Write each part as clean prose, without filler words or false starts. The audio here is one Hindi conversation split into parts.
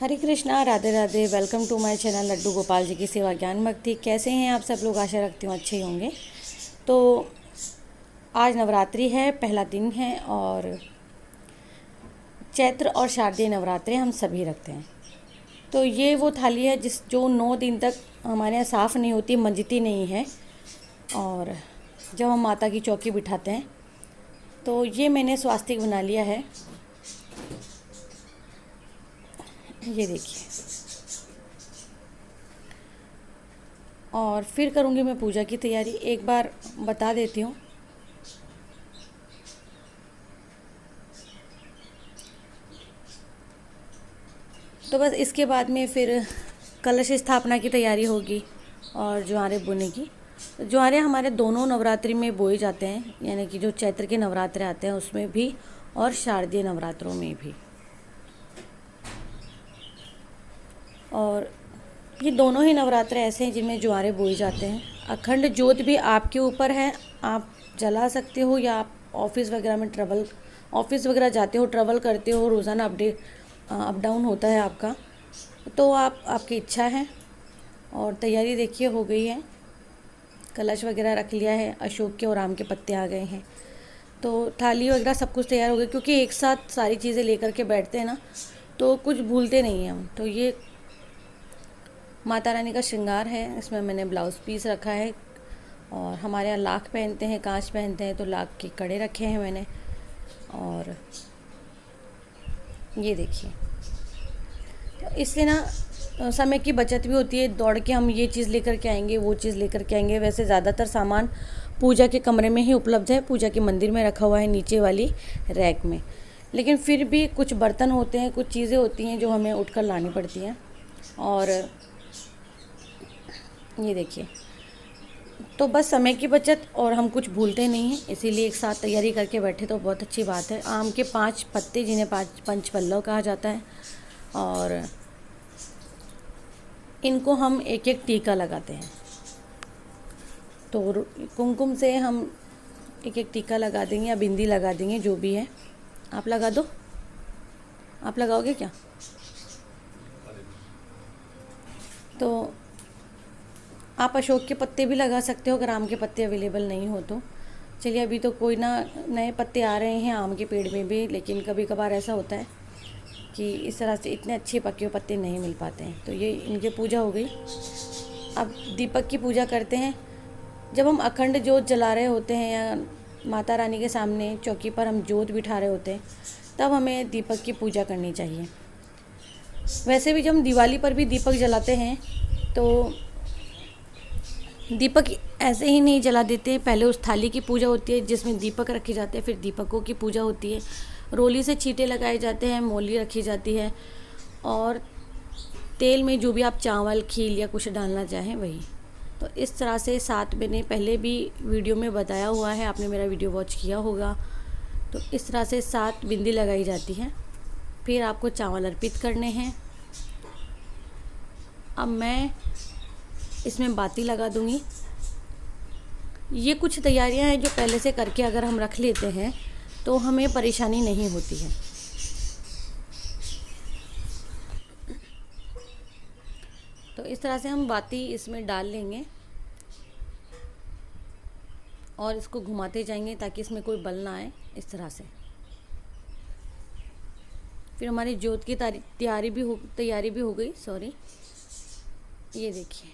Hare Krishna, Radhe Radhe. Welcome to my channel Laddu Gopal ji की सेवा ज्ञान भक्ति। कैसे हैं आप सब लोग? आशा रखती हूँ अच्छे ही होंगे। तो आज नवरात्रि है, पहला दिन है और चैत्र और शारदीय नवरात्रे हम सभी रखते हैं। तो ये वो थाली है जो 9 दिन तक हमारे यहाँ साफ़ नहीं होती, मंजती नहीं है। और जब हम माता की चौकी बिठाते हैं तो ये मैंने स्वास्तिक बना लिया है। ये देखिए। और फिर करूँगी मैं पूजा की तैयारी। एक बार बता देती हूँ। तो बस इसके बाद में फिर कलश स्थापना की तैयारी होगी और ज्वारे बोने की। ज्वारे हमारे दोनों नवरात्रि में बोए जाते हैं, यानी कि जो चैत्र के नवरात्रे आते हैं उसमें भी और शारदीय नवरात्रों में भी। और ये दोनों ही नवरात्रे ऐसे हैं जिनमें ज्वारे बोए जाते हैं। अखंड ज्योत भी आपके ऊपर है, आप जला सकते हो, या आप ऑफिस वगैरह में ऑफिस वगैरह जाते हो, ट्रैवल करते हो, रोज़ाना अप डाउन होता है आपका, तो आपकी इच्छा है। और तैयारी देखिए हो गई है। कलश वगैरह रख लिया है, अशोक के और आम के पत्ते आ गए हैं, तो थाली वगैरह सब कुछ तैयार हो गया। क्योंकि एक साथ सारी चीज़ें लेकर के बैठते हैं ना, तो कुछ भूलते नहीं हैं हम। तो ये माता रानी का श्रृंगार है। इसमें मैंने ब्लाउज़ पीस रखा है और हमारे यहाँ लाख पहनते हैं, कांच पहनते हैं, तो लाख के कड़े रखे हैं मैंने। और ये देखिए, तो इससे ना समय की बचत भी होती है। दौड़ के हम ये चीज़ लेकर के आएंगे, वो चीज़ लेकर के आएंगे। वैसे ज़्यादातर सामान पूजा के कमरे में ही उपलब्ध है, पूजा के मंदिर में रखा हुआ है नीचे वाली रैक में। लेकिन फिर भी कुछ बर्तन होते हैं, कुछ चीज़ें होती हैं जो हमें उठकर लानी पड़ती हैं। और ये देखिए, तो बस समय की बचत, और हम कुछ भूलते नहीं हैं, इसीलिए एक साथ तैयारी करके बैठे तो बहुत अच्छी बात है। आम के 5 पत्ते, जिन्हें पंच पल्लव कहा जाता है, और इनको हम एक एक टीका लगाते हैं। तो कुमकुम से हम एक एक टीका लगा देंगे या बिंदी लगा देंगे, जो भी है। आप लगा दो। आप लगाओगे क्या? तो आप अशोक के पत्ते भी लगा सकते हो अगर आम के पत्ते अवेलेबल नहीं हो तो। चलिए, अभी तो कोई ना नए पत्ते आ रहे हैं आम के पेड़ में भी, लेकिन कभी कभार ऐसा होता है कि इस तरह से इतने अच्छे पके हुए पत्ते नहीं मिल पाते हैं। तो ये इनकी पूजा हो गई। अब दीपक की पूजा करते हैं। जब हम अखंड ज्योत जला रहे होते हैं या माता रानी के सामने चौकी पर हम ज्योत बिठा रहे होते हैं, तब हमें दीपक की पूजा करनी चाहिए। वैसे भी जब हम दिवाली पर भी दीपक जलाते हैं तो दीपक ऐसे ही नहीं जला देते। पहले उस थाली की पूजा होती है जिसमें दीपक रखे जाते हैं, फिर दीपकों की पूजा होती है। रोली से छींटे लगाए जाते हैं, मौली रखी जाती है, और तेल में जो भी आप चावल, खील या कुछ डालना चाहें वही। तो इस तरह से 7 मैंने पहले भी वीडियो में बताया हुआ है, आपने मेरा वीडियो वॉच किया होगा। तो इस तरह से 7 बिंदी लगाई जाती हैं। फिर आपको चावल अर्पित करने हैं। अब मैं इसमें बाती लगा दूंगी। ये कुछ तैयारियां हैं जो पहले से करके अगर हम रख लेते हैं तो हमें परेशानी नहीं होती है। तो इस तरह से हम बाती इसमें डाल लेंगे और इसको घुमाते जाएंगे ताकि इसमें कोई बल ना आए, इस तरह से। फिर हमारी ज्योत की तैयारी भी हो गई। सॉरी, ये देखिए।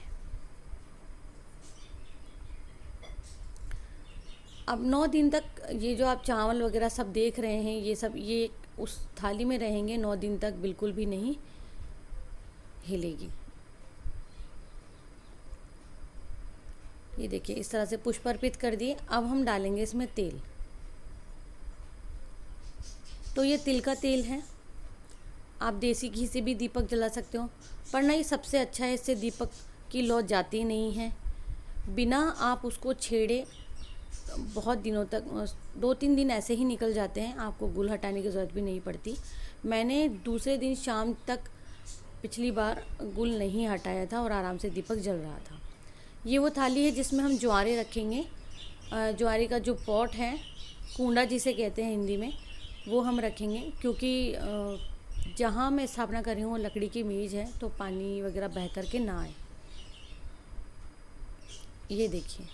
अब 9 दिन तक ये जो आप चावल वगैरह सब देख रहे हैं, ये उस थाली में रहेंगे 9 दिन तक, बिल्कुल भी नहीं हिलेगी। ये देखिए, इस तरह से पुष्प अर्पित कर दिए। अब हम डालेंगे इसमें तेल। तो ये तिल का तेल है। आप देसी घी से भी दीपक जला सकते हो, पर ना ये सबसे अच्छा है, इससे दीपक की लौ जाती नहीं है। बिना आप उसको छेड़े बहुत दिनों तक, 2-3 दिन ऐसे ही निकल जाते हैं, आपको गुल हटाने की ज़रूरत भी नहीं पड़ती। मैंने दूसरे दिन शाम तक पिछली बार गुल नहीं हटाया था और आराम से दीपक जल रहा था। ये वो थाली है जिसमें हम ज्वारे रखेंगे। ज्वारे का जो पॉट है, कूंडा जिसे कहते हैं हिंदी में, वो हम रखेंगे। क्योंकि जहाँ मैं स्थापना कर रही हूँ लकड़ी की मेज़ है, तो पानी वगैरह बह कर के ना आए। ये देखिए।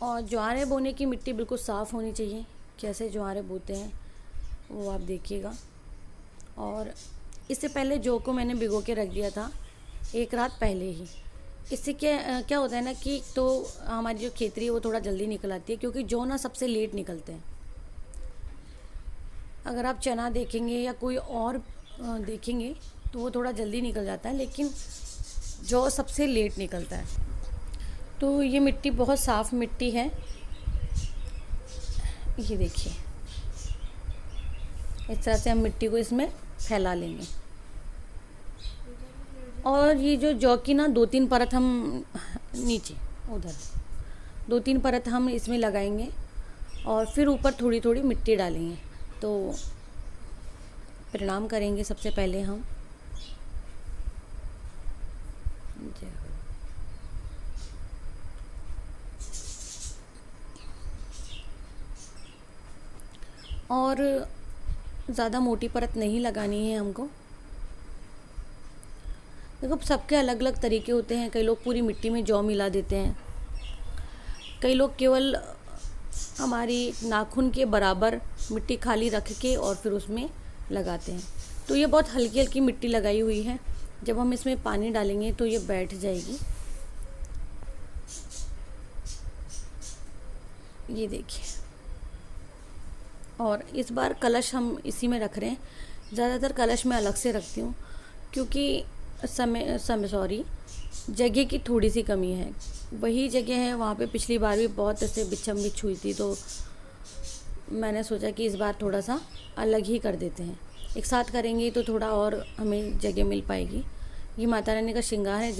और ज्वारे बोने की मिट्टी बिल्कुल साफ़ होनी चाहिए। कैसे ज्वारे बोते हैं वो आप देखिएगा। और इससे पहले जौ को मैंने भिगो के रख दिया था एक रात पहले ही। इससे क्या क्या होता है ना कि तो हमारी जो खेतरी है वो थोड़ा जल्दी निकल आती है, क्योंकि जौ ना सबसे लेट निकलते हैं। अगर आप चना देखेंगे या कोई और देखेंगे तो वो थोड़ा जल्दी निकल जाता है, लेकिन जौ सबसे लेट निकलता है। तो ये मिट्टी बहुत साफ़ मिट्टी है। ये देखिए, इस तरह से हम मिट्टी को इसमें फैला लेंगे। और ये जो जौ की ना 2-3 परत हम नीचे उधर 2-3 परत हम इसमें लगाएंगे और फिर ऊपर थोड़ी थोड़ी मिट्टी डालेंगे। तो प्रणाम करेंगे सबसे पहले हम। और ज़्यादा मोटी परत नहीं लगानी है हमको। देखो, सबके अलग अलग तरीके होते हैं। कई लोग पूरी मिट्टी में जौ मिला देते हैं, कई लोग केवल हमारी नाखून के बराबर मिट्टी खाली रख के और फिर उसमें लगाते हैं। तो ये बहुत हल्की हल्की मिट्टी लगाई हुई है। जब हम इसमें पानी डालेंगे तो ये बैठ जाएगी। ये देखिए। और इस बार कलश हम इसी में रख रहे हैं। ज़्यादातर कलश मैं अलग से रखती हूँ, क्योंकि जगह की थोड़ी सी कमी है। वही जगह है वहाँ पे पिछली बार भी बहुत ऐसे बिच्छम बिछ हुई थी, तो मैंने सोचा कि इस बार थोड़ा सा अलग ही कर देते हैं। एक साथ करेंगे तो थोड़ा और हमें जगह मिल पाएगी। ये माता रानी का श्रृंगार है,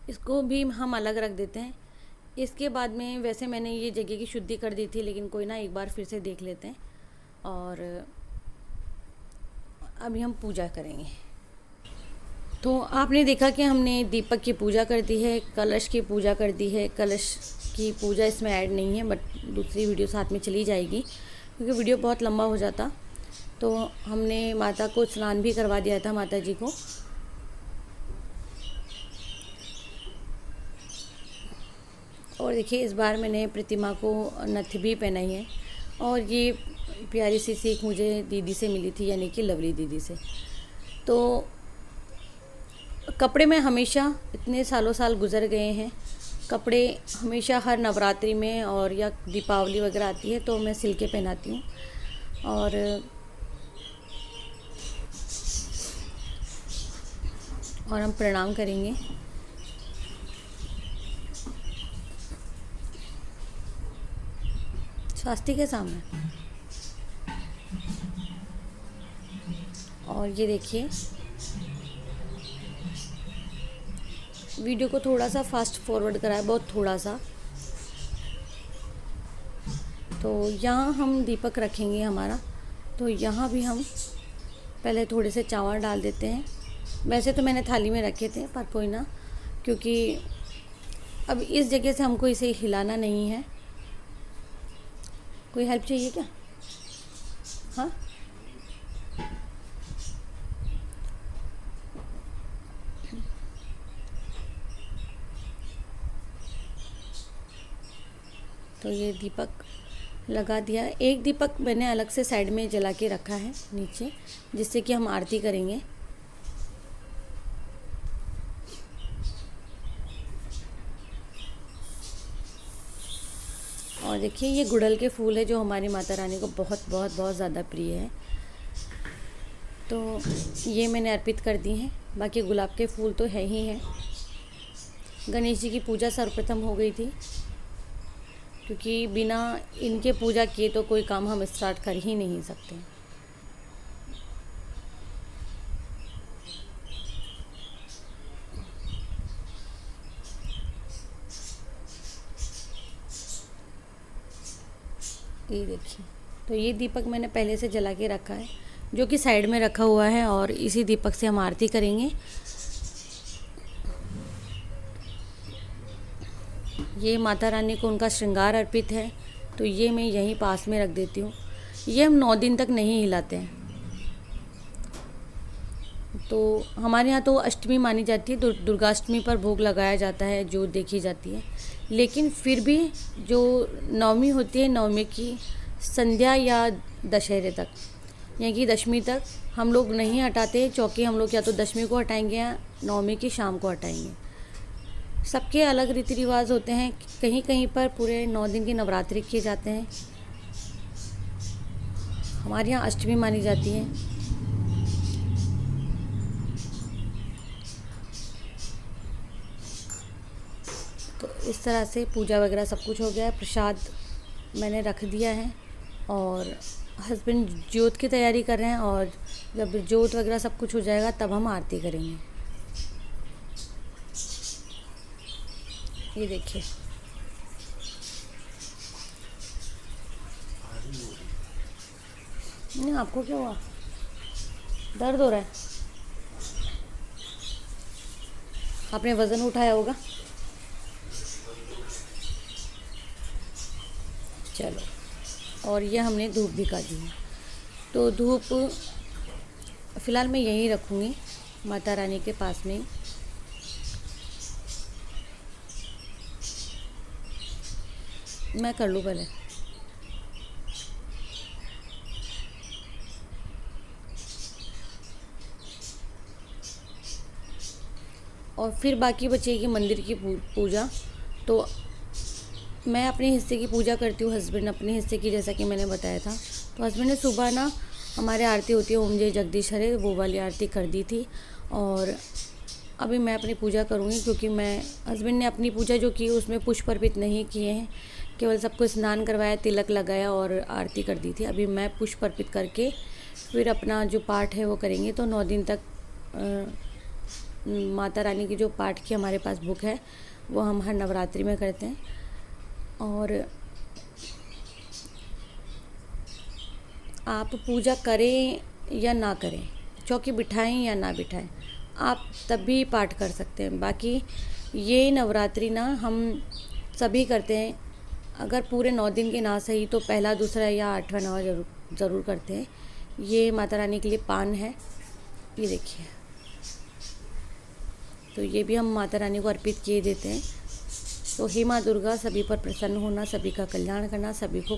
इसको भी हम अलग रख देते हैं। इसके बाद में वैसे मैंने ये जगह की शुद्धि कर दी थी, लेकिन कोई ना, एक बार फिर से देख लेते हैं। और अभी हम पूजा करेंगे। तो आपने देखा कि हमने दीपक की पूजा कर दी है, कलश की पूजा कर दी है। कलश की पूजा इसमें ऐड नहीं है, बट दूसरी वीडियो साथ में चली जाएगी, क्योंकि वीडियो बहुत लंबा हो जाता। तो हमने माता को स्नान भी करवा दिया था, माता जी को। और देखिए, इस बार मैंने प्रतिमा को नथ भी पहनाई है। और ये प्यारी सी सीख मुझे दीदी से मिली थी, यानी कि लवली दीदी से। तो कपड़े में हमेशा इतने साल गुज़र गए हैं, कपड़े हमेशा हर नवरात्रि में और या दीपावली वगैरह आती है तो मैं सिल के पहनाती हूँ। और हम प्रणाम करेंगे। स्वास्तिक के सामने। और ये देखिए, वीडियो को थोड़ा सा फास्ट फॉरवर्ड करा है, बहुत थोड़ा सा। तो यहाँ हम दीपक रखेंगे हमारा। तो यहाँ भी हम पहले थोड़े से चावल डाल देते हैं। वैसे तो मैंने थाली में रखे थे, पर कोई ना, क्योंकि अब इस जगह से हमको इसे हिलाना नहीं है। कोई हेल्प चाहिए क्या? हाँ, तो ये दीपक लगा दिया। एक दीपक मैंने अलग से साइड में जला के रखा है नीचे, जिससे कि हम आरती करेंगे। और देखिए, ये गुड़हल के फूल है जो हमारी माता रानी को बहुत बहुत बहुत ज़्यादा प्रिय है, तो ये मैंने अर्पित कर दी हैं। बाकी गुलाब के फूल तो है ही हैं। गणेश जी की पूजा सर्वप्रथम हो गई थी, क्योंकि बिना इनके पूजा किए तो कोई काम हम स्टार्ट कर ही नहीं सकते। ये देखिए, तो ये दीपक मैंने पहले से जला के रखा है, जो कि साइड में रखा हुआ है, और इसी दीपक से हम आरती करेंगे। ये माता रानी को उनका श्रृंगार अर्पित है, तो ये मैं यहीं पास में रख देती हूँ। ये हम 9 दिन तक नहीं हिलाते हैं। तो हमारे यहाँ तो अष्टमी मानी जाती है, दुर्गाष्टमी पर भोग लगाया जाता है, जो देखी जाती है। लेकिन फिर भी जो नवमी होती है, नवमी की संध्या या दशहरे तक, यानी कि दशमी तक हम लोग नहीं हटाते चौकी। हम लोग या तो दशमी को हटाएंगे या नवमी की शाम को हटाएंगे। सबके अलग रीति रिवाज होते हैं। कहीं कहीं पर पूरे 9 दिन की नवरात्रि किए जाते हैं। हमारे यहाँ अष्टमी मानी जाती है। तो इस तरह से पूजा वगैरह सब कुछ हो गया है। प्रसाद मैंने रख दिया है और हस्बैंड ज्योत की तैयारी कर रहे हैं, और जब ज्योत वगैरह सब कुछ हो जाएगा तब हम आरती करेंगे। ये देखिए, नहीं आपको क्या हुआ? दर्द हो रहा है? आपने वज़न उठाया होगा। चलो, और ये हमने धूप भी का दी है। तो धूप फ़िलहाल मैं यहीं रखूँगी माता रानी के पास में ही। मैं कर लूँ पहले। और फिर बाकी बचेगी मंदिर की पूजा। तो मैं अपने हिस्से की पूजा करती हूँ, हस्बैंड अपने हिस्से की, जैसा कि मैंने बताया था। तो हस्बैंड ने सुबह ना, हमारे आरती होती है ओम जय जगदीश हरे, वो वाली आरती कर दी थी। और अभी मैं अपनी पूजा करूँगी, क्योंकि हस्बैंड ने अपनी पूजा जो की उसमें पुष्प अर्पित नहीं किए हैं, केवल सबको स्नान करवाया, तिलक लगाया और आरती कर दी थी। अभी मैं पुष्प अर्पित करके फिर अपना जो पाठ है वो करेंगे। तो 9 दिन तक माता रानी की जो पाठ की हमारे पास बुक है वो हम हर नवरात्रि में करते हैं। और आप पूजा करें या ना करें, चौकी बिठाएं या ना बिठाएं, आप तब भी पाठ कर सकते हैं। बाकी ये नवरात्रि ना हम सभी करते हैं। अगर पूरे 9 दिन के ना सही तो पहला, दूसरा या 8वां 9वां ज़रूर करते हैं। ये माता रानी के लिए पान है, ये देखिए। तो ये भी हम माता रानी को अर्पित किए देते हैं। तो हे माँ दुर्गा, सभी पर प्रसन्न होना, सभी का कल्याण करना, सभी को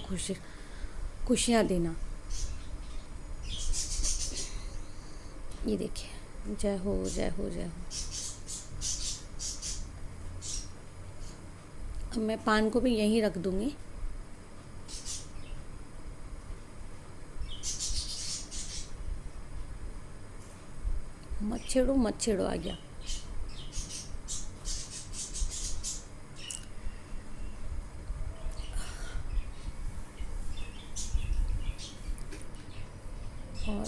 खुशियाँ देना। ये देखिए, जय हो जय हो जय हो। अब मैं पान को भी यहीं रख दूँगी। मत छेड़ो, आ गया। और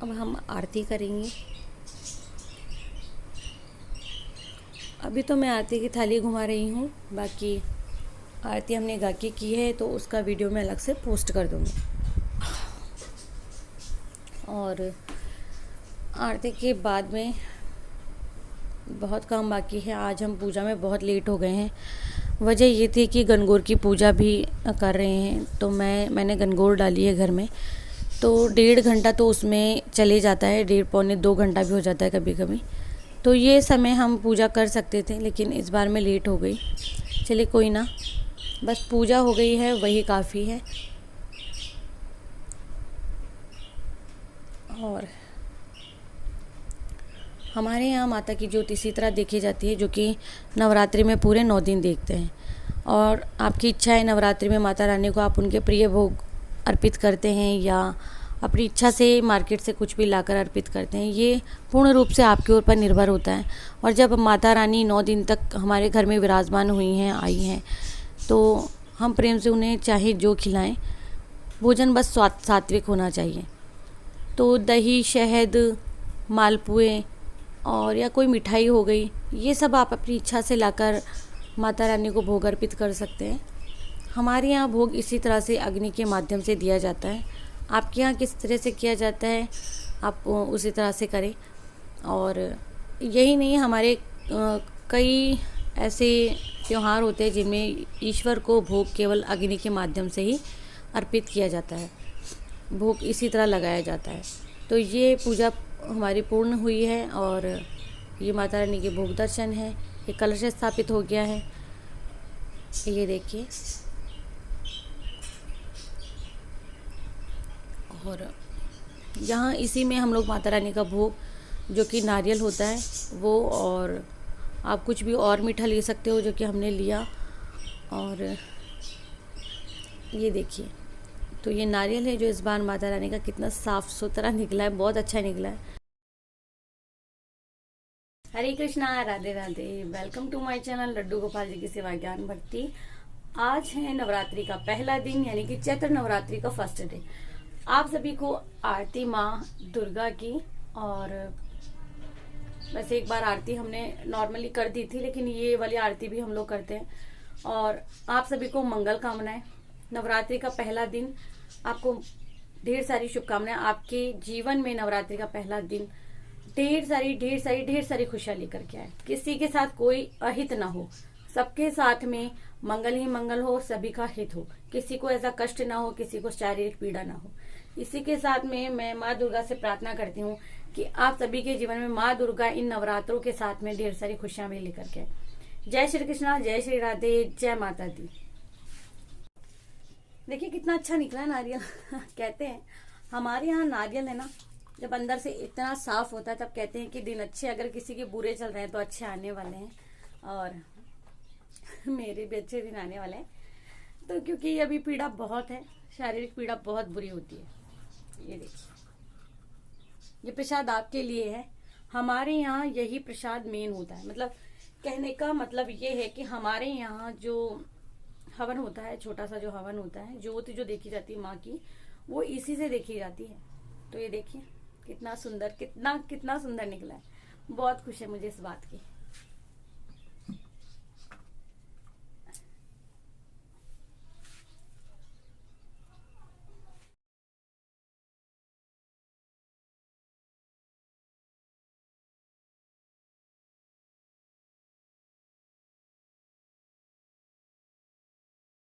अब हम आरती करेंगे। अभी तो मैं आरती की थाली घुमा रही हूँ, बाकी आरती हमने गा के की है तो उसका वीडियो मैं अलग से पोस्ट कर दूँगी। और आरती के बाद में बहुत काम बाकी है। आज हम पूजा में बहुत लेट हो गए हैं। वजह ये थी कि गणगौर की पूजा भी कर रहे हैं, तो मैंने गणगौर डाली है घर में। तो 1.5 घंटा तो उसमें चले जाता है, 1.5 पौने 2 घंटा भी हो जाता है कभी कभी। तो ये समय हम पूजा कर सकते थे, लेकिन इस बार मैं लेट हो गई। चलिए कोई ना, बस पूजा हो गई है वही काफ़ी है। और हमारे यहाँ माता की ज्योत इसी तरह देखी जाती है, जो कि नवरात्रि में पूरे 9 दिन देखते हैं। और आपकी इच्छा है नवरात्रि में माता रानी को आप उनके प्रिय भोग अर्पित करते हैं या अपनी इच्छा से मार्केट से कुछ भी लाकर अर्पित करते हैं, ये पूर्ण रूप से आपके ऊपर निर्भर होता है। और जब माता रानी 9 दिन तक हमारे घर में विराजमान हुई हैं, आई हैं, तो हम प्रेम से उन्हें चाहे जो खिलाएं, भोजन बस सात्विक होना चाहिए। तो दही, शहद, मालपुए और या कोई मिठाई हो गई, ये सब आप अपनी इच्छा से लाकर माता रानी को भोग अर्पित कर सकते हैं। हमारे यहाँ भोग इसी तरह से अग्नि के माध्यम से दिया जाता है। आपके यहाँ किस तरह से किया जाता है, आप उसी तरह से करें। और यही नहीं, हमारे कई ऐसे त्योहार होते हैं जिनमें ईश्वर को भोग केवल अग्नि के माध्यम से ही अर्पित किया जाता है, भोग इसी तरह लगाया जाता है। तो ये पूजा हमारी पूर्ण हुई है और ये माता रानी के भोग दर्शन है। ये कलश स्थापित हो गया है, ये देखिए। और यहाँ इसी में हम लोग माता रानी का भोग जो कि नारियल होता है वो, और आप कुछ भी और मीठा ले सकते हो जो कि हमने लिया। और ये देखिए, तो ये नारियल है जो इस बार माता रानी का कितना साफ़ सुथरा निकला है, बहुत अच्छा निकला है। Hare Krishna, Radhe Radhe, welcome to my channel Laddu Gopal ji की सेवा ज्ञान भक्ति। आज है नवरात्रि का पहला दिन, यानी कि चैत्र नवरात्रि का फर्स्ट डे। आप सभी को आरती माँ दुर्गा की, और वैसे एक बार आरती हमने नॉर्मली कर दी थी, लेकिन ये वाली आरती भी हम लोग करते हैं। और आप सभी को मंगल कामनाएं। नवरात्रि का पहला दिन, आपको ढेर सारी शुभकामनाएं। आपके जीवन में नवरात्रि का पहला दिन ढेर सारी खुशियां लेकर के आए। किसी के साथ कोई अहित ना हो, सबके साथ में मंगल ही मंगल हो, सभी का हित हो, किसी को ऐसा कष्ट ना हो, किसी को शारीरिक पीड़ा ना हो। इसी के साथ में मैं माँ दुर्गा से प्रार्थना करती हूँ कि आप सभी के जीवन में माँ दुर्गा इन नवरात्रों के साथ में ढेर सारी खुशियां भी लेकर के। जय श्री कृष्णा, जय श्री राधे, जय माता दी। देखिए कितना अच्छा निकला है नारियल। कहते हैं हमारे यहाँ नारियल है ना, जब अंदर से इतना साफ होता है तब कहते हैं कि दिन अच्छे, अगर किसी के बुरे चल रहे हैं तो अच्छे आने वाले हैं। और मेरे भी अच्छे दिन आने वाले हैं। तो क्योंकि अभी पीड़ा बहुत है, शारीरिक पीड़ा बहुत बुरी होती है। ये देखिए, ये प्रसाद आपके लिए है। हमारे यहाँ यही प्रसाद मेन होता है। मतलब कहने का मतलब ये है कि हमारे यहाँ जो हवन होता है, छोटा सा जो हवन होता है, ज्योति जो देखी जाती है माँ की, वो इसी से देखी जाती है। तो ये देखिए कितना सुंदर, कितना सुंदर निकला है। बहुत खुश है मुझे इस बात की।